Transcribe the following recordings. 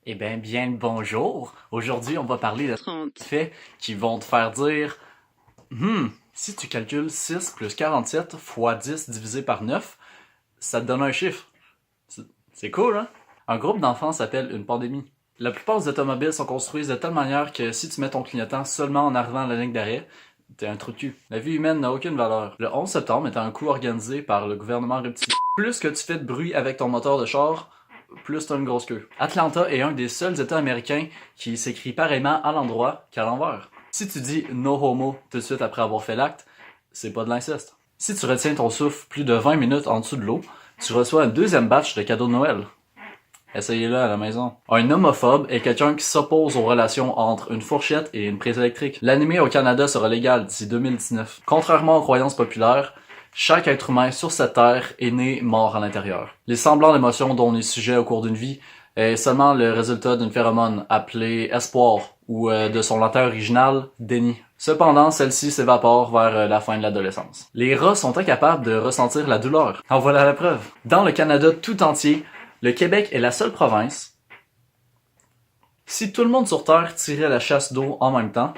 Eh bien le bonjour. Aujourd'hui, on va parler de 30. faits qui vont te faire dire si tu calcules 6 plus 47 fois 10 divisé par 9, ça te donne un chiffre. C'est cool, hein? Un groupe d'enfants s'appelle une pandémie. La plupart des automobiles sont construites de telle manière que si tu mets ton clignotant seulement en arrivant à la ligne d'arrêt, t'es un trou de cul. La vie humaine n'a aucune valeur. Le 11 septembre est un coup organisé par le gouvernement reptilien. Plus que tu fais de bruit avec ton moteur de char, plus t'as une grosse queue. Atlanta est un des seuls états américains qui s'écrit pareillement à l'endroit qu'à l'envers. Si tu dis no homo tout de suite après avoir fait l'acte, c'est pas de l'inceste. Si tu retiens ton souffle plus de 20 minutes en dessous de l'eau, tu reçois un deuxième batch de cadeaux de Noël. Essayez-le à la maison. Un homophobe est quelqu'un qui s'oppose aux relations entre une fourchette et une prise électrique. L'animé au Canada sera légal d'ici 2019. Contrairement aux croyances populaires, chaque être humain sur cette terre est né mort à l'intérieur. Les semblants d'émotions dont on est sujet au cours d'une vie est seulement le résultat d'une phéromone appelée espoir ou de son latin original, déni. Cependant, celle-ci s'évapore vers la fin de l'adolescence. Les rats sont incapables de ressentir la douleur. En voilà la preuve. Dans le Canada tout entier, le Québec est la seule province. Si tout le monde sur Terre tirait la chasse d'eau en même temps,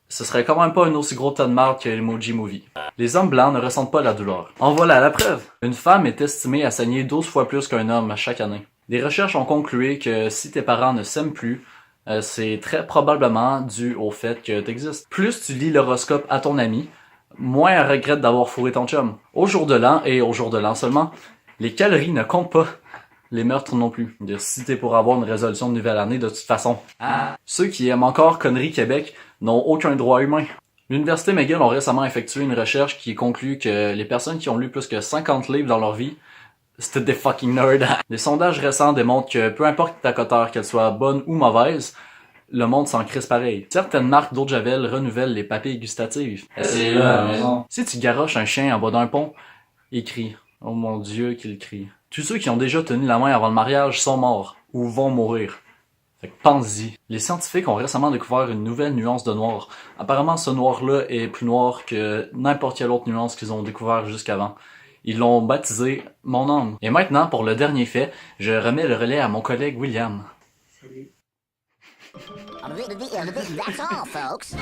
ce serait quand même pas un aussi gros tas de marde que l'Emoji Movie. Les hommes blancs ne ressentent pas la douleur. En voilà la preuve. Une femme est estimée à saigner 12 fois plus qu'un homme chaque année. Des recherches ont conclué que si tes parents ne s'aiment plus, c'est très probablement dû au fait que t'existes. Plus tu lis l'horoscope à ton ami, moins elle regrette d'avoir fourré ton chum. Au jour de l'an et au jour de l'an seulement, les calories ne comptent pas. Les meurtres non plus. Dire si t'es pour avoir une résolution de nouvelle année de toute façon. Ceux qui aiment encore Conneries Québec n'ont aucun droit humain. L'Université McGill ont récemment effectué une recherche qui conclut que les personnes qui ont lu plus que 50 livres dans leur vie, c'était des fucking nerds. Des sondages récents démontrent que peu importe ta coteur, qu'elle soit bonne ou mauvaise, le monde s'en crisse pareil. Certaines marques d'eau de Javel renouvellent les papilles gustatives. Essayez-le à la maison. Si tu garoches un chien en bas d'un pont, il crie. Oh mon Dieu qu'il crie. Tous ceux qui ont déjà tenu la main avant le mariage sont morts, ou vont mourir. Fait que pense-y. Les scientifiques ont récemment découvert une nouvelle nuance de noir. Apparemment, ce noir-là est plus noir que n'importe quelle autre nuance qu'ils ont découvert jusqu'avant. Ils l'ont baptisé mon âme. Et maintenant, pour le dernier fait, je remets le relais à mon collègue William. That's all, folks.